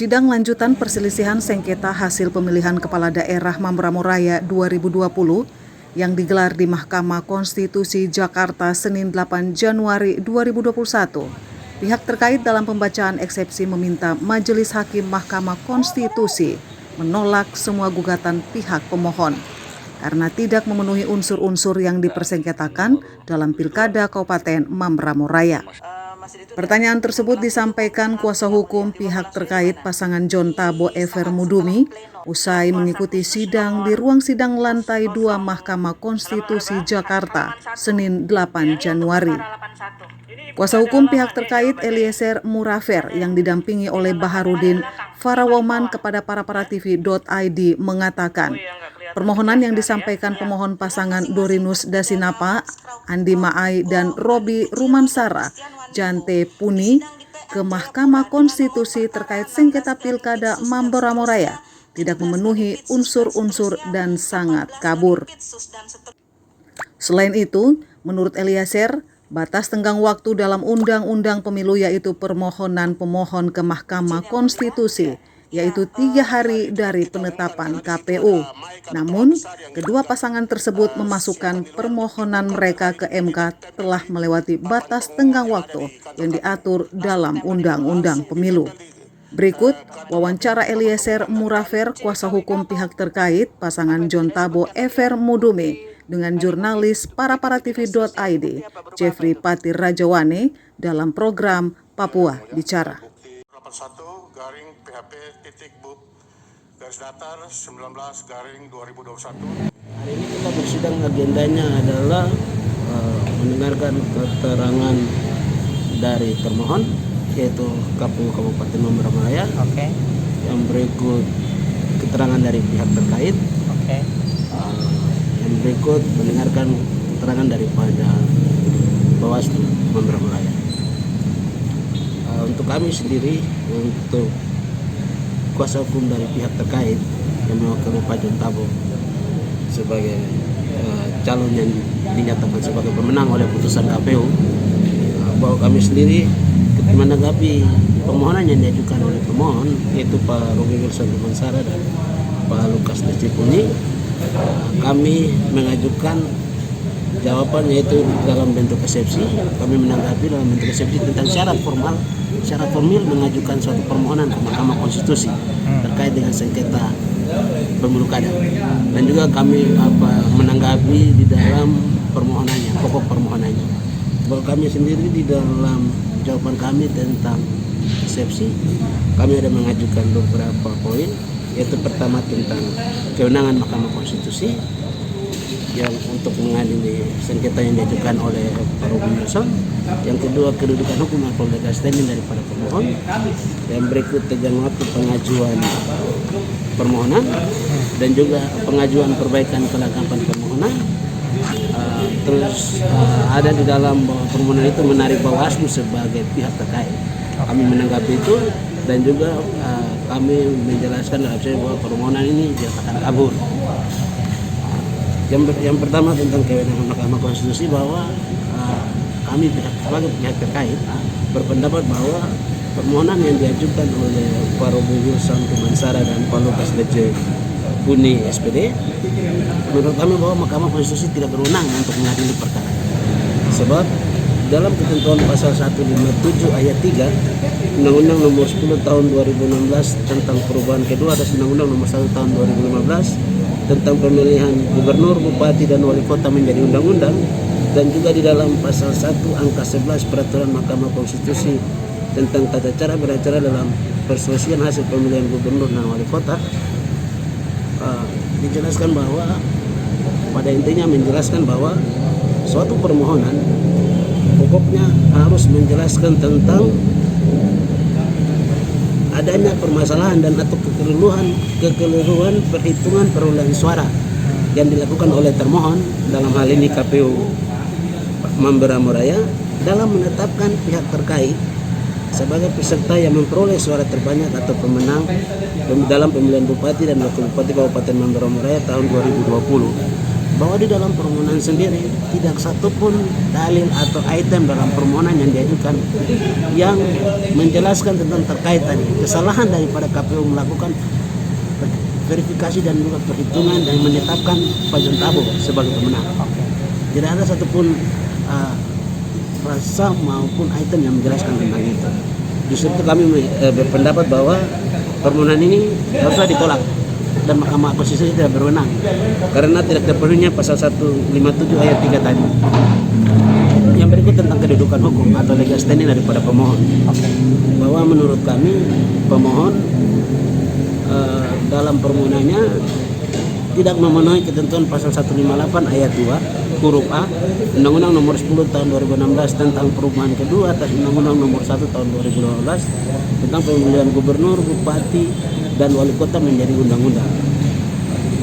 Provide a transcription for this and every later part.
Sidang lanjutan perselisihan sengketa hasil pemilihan Kepala Daerah Mamberamo Raya 2020 yang digelar di Mahkamah Konstitusi Jakarta Senin 8 Januari 2021. Pihak terkait dalam pembacaan eksepsi meminta Majelis Hakim Mahkamah Konstitusi menolak semua gugatan pihak pemohon karena tidak memenuhi unsur-unsur yang dipersengketakan dalam Pilkada Kabupaten Mamberamo Raya. Pertanyaan tersebut disampaikan kuasa hukum pihak terkait pasangan John Tabo Efer Mudumi usai mengikuti sidang di ruang sidang lantai 2 Mahkamah Konstitusi Jakarta Senin 8 Januari. Kuasa hukum pihak terkait Eliezer Murafer yang didampingi oleh Baharudin Farawoman kepada paraparatv.id mengatakan permohonan yang disampaikan pemohon pasangan Dorinus Dasinapa, Andi Maai dan Robi Rumansara Jante Puni ke Mahkamah Konstitusi terkait sengketa Pilkada Mamberamo Raya tidak memenuhi unsur-unsur dan sangat kabur. Selain itu, menurut Eliezer, batas tenggang waktu dalam Undang-Undang Pemilu yaitu permohonan pemohon ke Mahkamah Konstitusi yaitu 3 hari dari penetapan KPU. Namun, kedua pasangan tersebut memasukkan permohonan mereka ke MK telah melewati batas tenggang waktu yang diatur dalam Undang-Undang Pemilu. Berikut wawancara Eliezer Murafer, kuasa hukum pihak terkait pasangan John Tabo Efer Mudumi dengan jurnalis paraparatv.id Jeffrey Patir Rajawane dalam program Papua Bicara. 81 garing PHP titik bub garis datar 19 garing 2021. Hari ini kita bersidang, agendanya adalah mendengarkan keterangan dari termohon yaitu KPU Kabupaten Mamberamo Raya. Yang berikut keterangan dari pihak terkait. Yang berikut mendengarkan keterangan daripada Bawaslu Mamberamo Raya. Untuk kami sendiri, untuk kuasa hukum dari pihak terkait yang mewakili Pak John Tabo sebagai calon yang dinyatakan sebagai pemenang oleh putusan KPU, bahwa kami sendiri menanggapi permohonan yang diajukan oleh pemohon yaitu Pak Robi Wilson Rumansara dan Pak Lukas Deci-Puni, kami mengajukan jawaban yaitu dalam bentuk eksepsi. Kami menanggapi dalam bentuk eksepsi tentang syarat formil mengajukan suatu permohonan ke Mahkamah Konstitusi terkait dengan sengketa pemilu kada. Dan juga kami menanggapi di dalam permohonannya, pokok permohonannya. Bahwa kami sendiri di dalam jawaban kami tentang eksepsi, kami ada mengajukan beberapa poin, yaitu pertama tentang kewenangan Mahkamah Konstitusi yang untuk mengadili sengketa yang diajukan oleh Pak Robi Wilson. Yang kedua, kedudukan hukum atau legal standing daripada pemohon. Yang berikut, tenggang waktu pengajuan permohonan dan juga pengajuan perbaikan kelengkapan permohonan. Terus ada di dalam permohonan itu menarik Bawaslu sebagai pihak terkait. Kami menanggapi itu dan juga kami menjelaskan dalam bahwa permohonan ini dinyatakan kabur. Yang pertama tentang kewenangan Mahkamah Konstitusi, bahwa kami sebagai pihak terkait berpendapat bahwa permohonan yang diajukan oleh Pak Robi Wilson Rumansara dan Pak Lukas Deci-Puni SPD, menurut kami bahwa Mahkamah Konstitusi tidak berwenang untuk mengadili perkara. Sebab dalam ketentuan pasal 157 ayat 3 Undang-Undang Nomor 10 Tahun 2016 tentang perubahan kedua atas Undang-Undang Nomor 1 Tahun 2015 tentang pemilihan gubernur, bupati, dan wali kota menjadi undang-undang, dan juga di dalam pasal 1 angka 11 peraturan Mahkamah Konstitusi tentang tata cara beracara dalam perselisihan hasil pemilihan gubernur dan wali kota, dijelaskan bahwa pada intinya menjelaskan bahwa suatu permohonan pokoknya harus menjelaskan tentang adanya permasalahan dan atau kekeliruan perhitungan perolehan suara yang dilakukan oleh termohon, dalam hal ini KPU Mamberamo Raya, dalam menetapkan pihak terkait sebagai peserta yang memperoleh suara terbanyak atau pemenang dalam pemilihan bupati dan wakil bupati Kabupaten Mamberamo Raya tahun 2020. bahwa di dalam permohonan sendiri tidak satupun dalil atau item dalam permohonan yang diajukan yang menjelaskan tentang terkait tadi kesalahan daripada KPU melakukan verifikasi dan juga perhitungan dan menetapkan Pak John Tabo sebagai pemenang. Tidak ada satupun frasa maupun item yang menjelaskan tentang itu. Justru itu kami berpendapat bahwa permohonan ini haruslah ditolak dan Mahkamah Konstitusi tidak berwenang karena tidak terpenuhinya pasal 157 ayat 3 tadi. Yang berikut tentang kedudukan hukum atau legal standing daripada pemohon. Bahwa menurut kami pemohon dalam permohonannya tidak memenuhi ketentuan pasal 158 ayat 2 huruf A Undang-Undang Nomor 10 Tahun 2016 tentang perubahan kedua atas Undang-Undang Nomor 1 Tahun 2012 tentang pemilihan gubernur, bupati, dan wali kota menjadi undang-undang.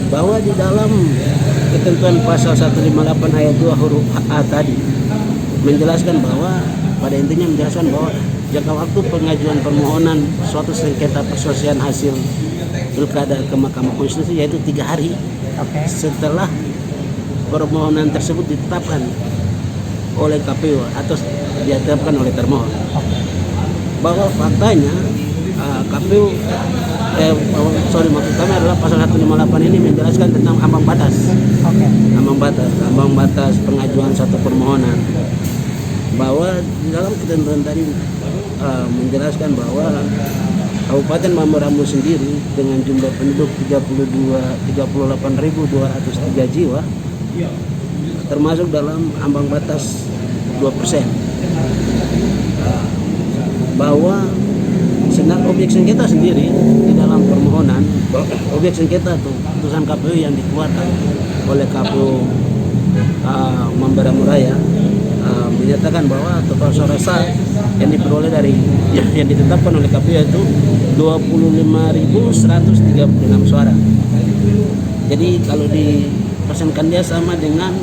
Bahwa di dalam ketentuan pasal 158 ayat 2 huruf A tadi menjelaskan bahwa pada intinya menjelaskan bahwa jangka waktu pengajuan permohonan suatu sengketa perselisihan hasil pilkada ke Mahkamah Konstitusi yaitu 3 hari setelah permohonan tersebut ditetapkan oleh KPU atau ditetapkan oleh termohon. Bahwa faktanya KPU maksud kami adalah pasal 158 ini menjelaskan tentang ambang batas. Ambang batas pengajuan satu permohonan. Bahwa di dalam ketentuan tadi menjelaskan bahwa Kabupaten Mamberamo sendiri dengan jumlah penduduk 38.203 jiwa termasuk dalam ambang batas 2%. Bahwa objek sengketa sendiri di dalam permohonan, objek sengketa itu putusan KPU yang dikeluarkan oleh KPU Mamberamo Raya menyatakan bahwa total suara sah yang diperoleh dari yang ditetapkan oleh KPU itu 25.136 suara. Jadi kalau dipersenkan dia sama dengan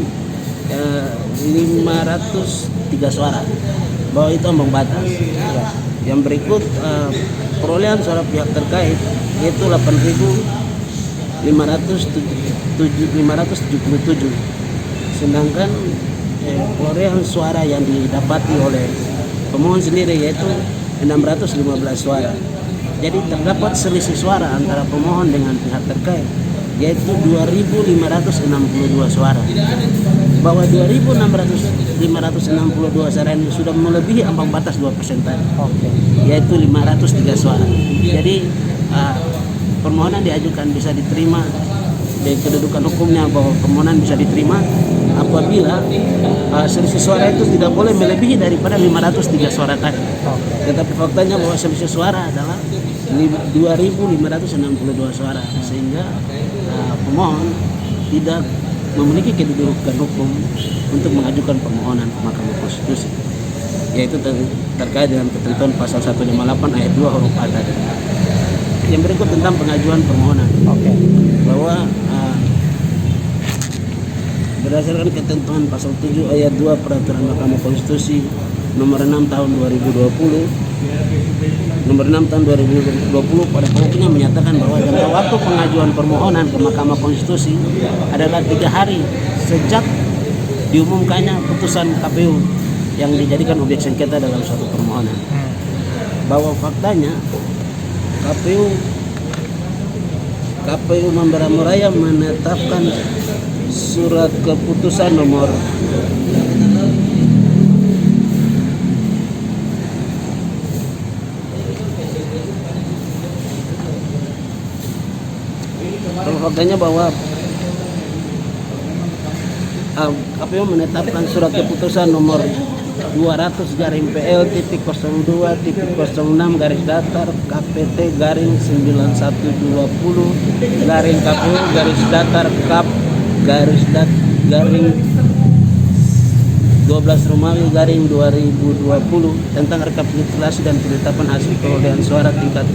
503 suara. Bahwa itu ambang batas. Yang berikut perolehan suara pihak terkait yaitu 8.577. Sedangkan perolehan suara yang didapati oleh pemohon sendiri yaitu 615 suara. Jadi terdapat selisih suara antara pemohon dengan pihak terkait yaitu 2.562 suara. Bahwa 2.562 suara ini sudah melebihi ambang batas 2% tadi, yaitu 503 suara. Jadi permohonan diajukan bisa diterima dari kedudukan hukumnya bahwa permohonan bisa diterima apabila selisih suara itu tidak boleh melebihi daripada 503 suara tadi. Tetapi faktanya bahwa selisih suara adalah 2.562 suara sehingga pemohon tidak memiliki kedudukan hukum untuk mengajukan permohonan ke Mahkamah Konstitusi, yaitu terkait dengan ketentuan pasal 158 ayat 2 huruf A tadi. Yang berikut tentang pengajuan permohonan. Bahwa berdasarkan ketentuan pasal 7 ayat 2 Peraturan Mahkamah Konstitusi nomor 6 tahun 2020 pada pokoknya menyatakan bahwa jangka waktu pengajuan permohonan ke Mahkamah Konstitusi adalah 3 hari sejak diumumkannya putusan KPU yang dijadikan objek sengketa dalam suatu permohonan. Bahwa faktanya KPU Mamberamo Raya menetapkan surat keputusan nomor faktanya bahwa KPU menetapkan surat keputusan nomor 200-PL.02.06 KPT garing 9120 garing KPU garis datar KAP garing 12 Romawi garing 2020 tentang rekapitulasi dan penetapan hasil perolehan suara tingkat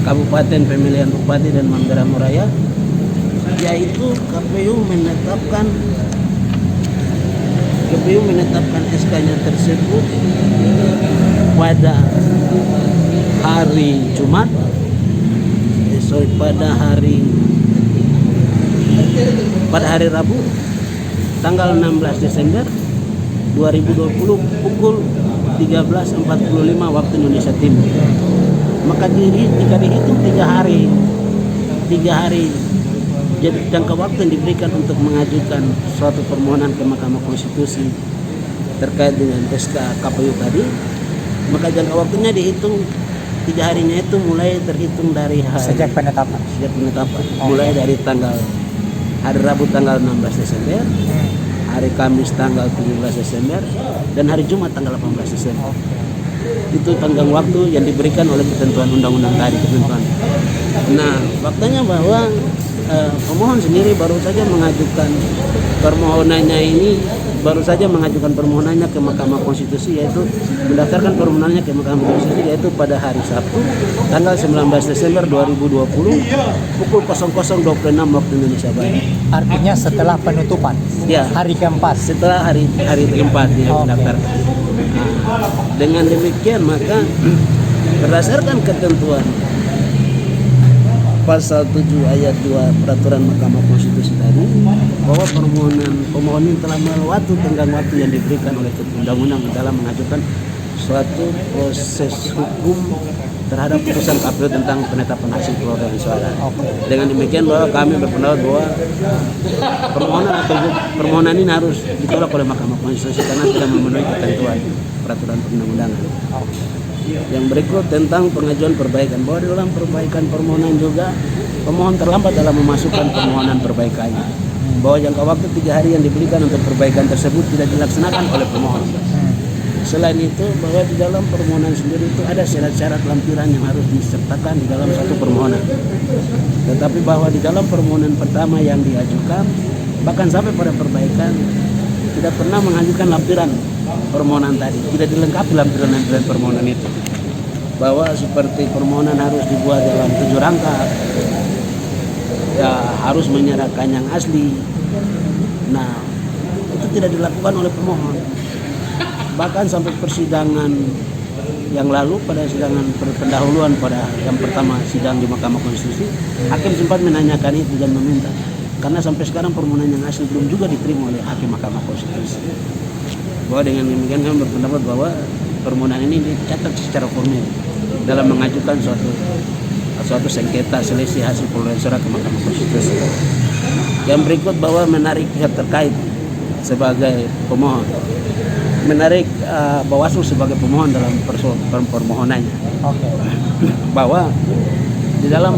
Kabupaten Pemilihan Bupati dan Mamberamo Raya, yaitu KPU menetapkan SK-nya tersebut pada hari Jumat, pada hari Rabu tanggal 16 Desember 2020 pukul 13.45 waktu Indonesia Timur. Maka jika dihitung 3 hari, jadi jangka waktu yang diberikan untuk mengajukan suatu permohonan ke Mahkamah Konstitusi terkait dengan SK KPU tadi, maka jangka waktunya dihitung 3 harinya itu mulai terhitung dari hari Sejak penetapan. mulai dari hari Rabu tanggal 16 Desember, hari Kamis tanggal 17 Desember, dan hari Jumat tanggal 18 Desember. Itu tenggang waktu yang diberikan oleh ketentuan undang-undang tadi, ketentuan. Nah, faktanya bahwa pemohon sendiri baru saja mengajukan permohonannya ke Mahkamah Konstitusi, yaitu mendaftarkan permohonannya ke Mahkamah Konstitusi yaitu pada hari Sabtu tanggal 19 Desember 2020 pukul 00.26 waktu Indonesia Barat. Artinya setelah penutupan. Ya. Hari keempat. Setelah hari keempat dia mendaftarkan. Dengan demikian maka berdasarkan ketentuan pasal 7 ayat 2 peraturan Mahkamah Konstitusi tadi, bahwa pemohon ini telah melewati tenggang waktu yang diberikan oleh undang-undang dalam mengajukan suatu proses hukum terhadap putusan KPU tentang penetapan hasil perolehan suara. Dengan demikian bahwa kami berpendapat bahwa permohonan ini harus ditolak oleh Mahkamah Konstitusi karena tidak memenuhi ketentuan peraturan perundang-undangan. Yang berikut tentang pengajuan perbaikan, bahwa di dalam perbaikan permohonan juga pemohon terlambat dalam memasukkan permohonan perbaikannya, bahwa jangka waktu 3 hari yang diberikan untuk perbaikan tersebut tidak dilaksanakan oleh pemohon. Selain itu, bahwa di dalam permohonan sendiri itu ada syarat-syarat lampiran yang harus disertakan di dalam satu permohonan. Tetapi bahwa di dalam permohonan pertama yang diajukan, bahkan sampai pada perbaikan, tidak pernah mengajukan lampiran permohonan tadi, tidak dilengkapi lampiran-lampiran permohonan itu, bahwa seperti permohonan harus dibuat dalam 7 rangka, ya, harus menyerahkan yang asli. Nah, itu tidak dilakukan oleh pemohon. Bahkan sampai persidangan yang lalu, pada sidangan pendahuluan pada yang pertama sidang di Mahkamah Konstitusi, hakim sempat menanyakan itu dan meminta, karena sampai sekarang permohonan yang asli belum juga diterima oleh hakim Mahkamah Konstitusi. Bahwa dengan demikian kami berpendapat bahwa permohonan ini dicatat secara formil dalam mengajukan suatu sengketa selisih hasil perolehan suara ke Mahkamah Konstitusi. Yang berikut bahwa menarik pihak terkait sebagai pemohon, menarik Bawaslu sebagai pemohon dalam permohonannya. Bahwa di dalam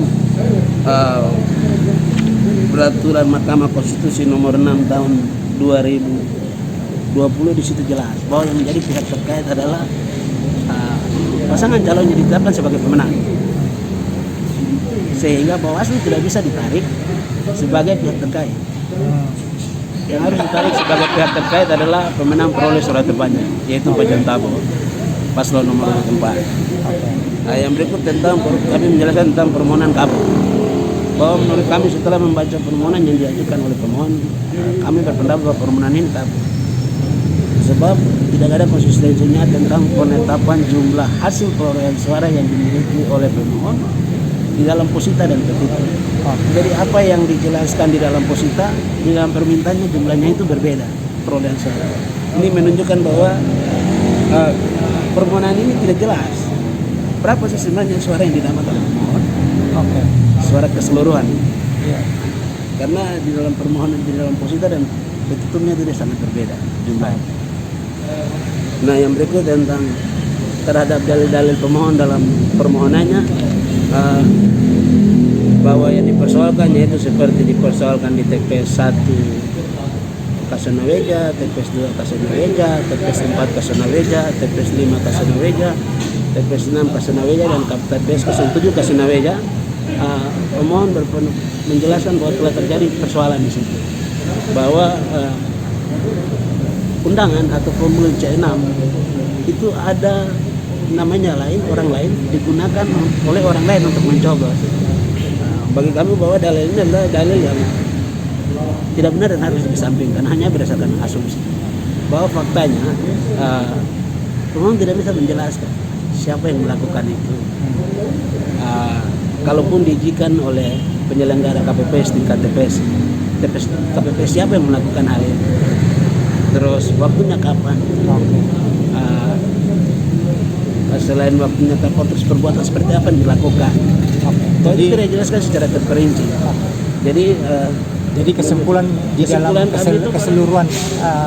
peraturan Mahkamah Konstitusi nomor 6 tahun 2020 di situ jelas bahwa yang menjadi pihak terkait adalah pasangan calon yang ditetapkan sebagai pemenang, sehingga Bawaslu tidak bisa ditarik sebagai pihak terkait. Yang harus ditarik sebagai pihak terkait adalah pemenang peroleh suara terbanyak, yaitu Pak John Tabo, paslon nomor 4. Nah, yang berikut tentang kami menjelaskan tentang permohonan kami, bahwa menurut kami setelah membaca permohonan yang diajukan oleh pemohon, kami berpendapat bahwa permohonan ini kabur, sebab tidak ada konsistensinya tentang penetapan jumlah hasil perolehan suara yang dimiliki oleh pemohon di dalam posita dan petita. Jadi apa yang dijelaskan di dalam posita, di dalam permintaannya jumlahnya itu berbeda perolehan suara. Ini menunjukkan bahwa permohonan ini tidak jelas berapa sih sebenarnya suara yang didapat oleh pemohon, suara keseluruhan. Karena di dalam permohonan, di dalam posita dan petitumnya tidak sangat berbeda jumlahnya. Nah, yang berikut tentang terhadap dalil-dalil pemohon dalam permohonannya, bahwa yang dipersoalkan yaitu seperti dipersoalkan di TPS 1 Kasanaweja, TPS 2 Kasanaweja, TPS 4 Kasanaweja, TPS 5 Kasanaweja, TPS 6 Kasanaweja, dan TPS 07 Kasanaweja. Pemohon menjelaskan bahwa telah terjadi persoalan di situ, bahwa undangan atau formulir C6 itu ada namanya lain, orang lain, digunakan oleh orang lain untuk mencoblos. Bagi kami bahwa dalil ini adalah dalil yang tidak benar dan harus dikesampingkan, hanya berdasarkan asumsi. Bahwa faktanya pemohon tidak bisa menjelaskan siapa yang melakukan itu. Kalaupun diizinkan oleh penyelenggara KPPS tingkat TPS, KPPS siapa yang melakukan hal itu? terus waktunya kapan, Oke. selain waktunya kapan, terus perbuatan seperti apa yang dilakukan. Oke. Itu Jadi tidak dijelaskan secara terperinci. Jadi kesimpulan di dalam kesimpulan kami itu keseluruhan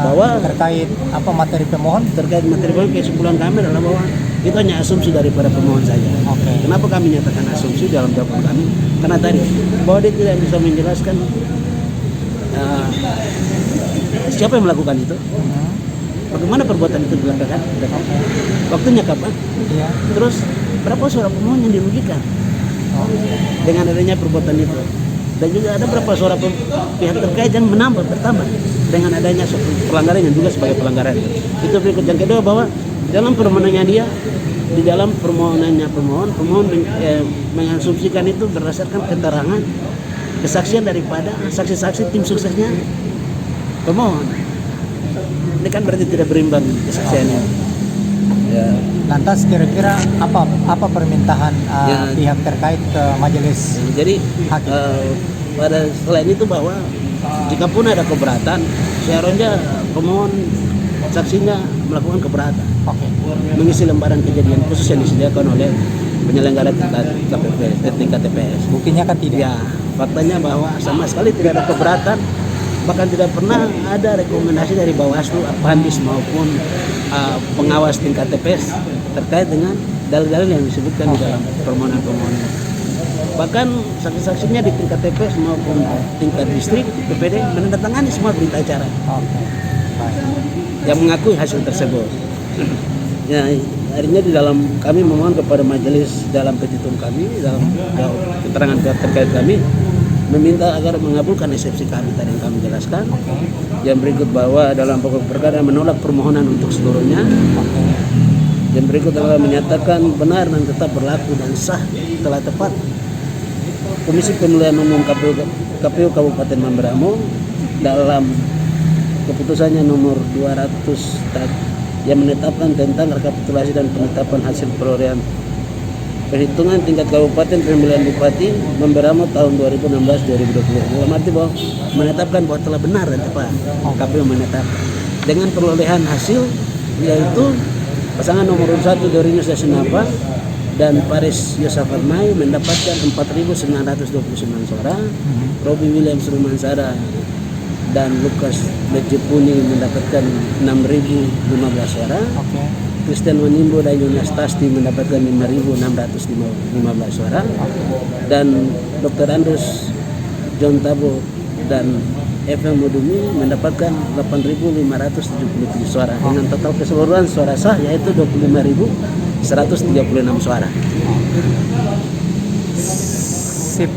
bahwa terkait apa materi pemohon. terkait materi pemohon, kesimpulan kami adalah bahwa itu hanya asumsi daripada pemohon saja. Oke. Kenapa kami nyatakan asumsi dalam jawaban kami? Karena tadi bahwa dia tidak bisa menjelaskan siapa yang melakukan itu, bagaimana perbuatan itu dilakukan, waktunya kapan, Iya. terus berapa suara pemohon yang dirugikan dengan adanya perbuatan itu, dan juga ada berapa suara pihak terkait yang bertambah dengan adanya pelanggaran yang juga sebagai pelanggaran. Itu berikut. Yang kedua, bahwa dalam permohonannya dia, di dalam permohonannya pemohon mengasumsikan itu berdasarkan keterangan kesaksian daripada saksi-saksi tim suksesnya pemohon. Ini kan berarti tidak berimbang kesaksiannya. Ya. Lantas kira-kira apa permintaan Ya. pihak terkait ke majelis Jadi hakim? pada selain itu, bahwa jika pun ada keberatan, seharusnya pemohon saksinya melakukan keberatan, Oke. mengisi lembaran kejadian khusus yang disediakan oleh penyelenggara tingkat TPS. Buktinya kan tidak. Ya, faktanya bahwa sama sekali tidak ada keberatan, bahkan tidak pernah ada rekomendasi dari Bawaslu, Apandis maupun pengawas tingkat TPS terkait dengan dalil-dalil yang disebutkan di dalam permohonan-permohonan. Bahkan saksi-saksinya di tingkat TPS maupun tingkat distrik PPD menandatangani semua berita acara Oke. Baik. yang mengakui hasil tersebut. Ya, akhirnya di dalam kami memohon kepada majelis dalam petitum kami, dalam keterangan pihak terkait kami, meminta agar mengabulkan eksepsi kami tadi yang kami jelaskan. Yang berikut, bahwa dalam pokok perkara menolak permohonan untuk seluruhnya. Yang berikut adalah menyatakan benar dan tetap berlaku dan sah telah tepat Komisi Pemilihan Umum KPU Kabupaten Mamberamo dalam keputusannya nomor 200 yang menetapkan tentang rekapitulasi dan penetapan hasil perolehan perhitungan tingkat kabupaten pemilihan bupati Mamberamo tahun 2016-2020. Dalam arti bahwa menetapkan bahwa telah benar dan tepat KPU menetapkan dengan perolehan hasil, yaitu pasangan nomor 1 Dorinus Dasinapa dan Paris Yosafat Mai mendapatkan 4.929 suara, Robi Williams Rumansara dan Lukas Lejepuni mendapatkan 6.015 suara. Christian Wanimbo dan Yunas Tasti mendapatkan 5.615 suara. Dan Dr. Andrus John Tabo dan Eva Modumi mendapatkan 8.577 suara dengan total keseluruhan suara sah yaitu 25.136 suara. Sip.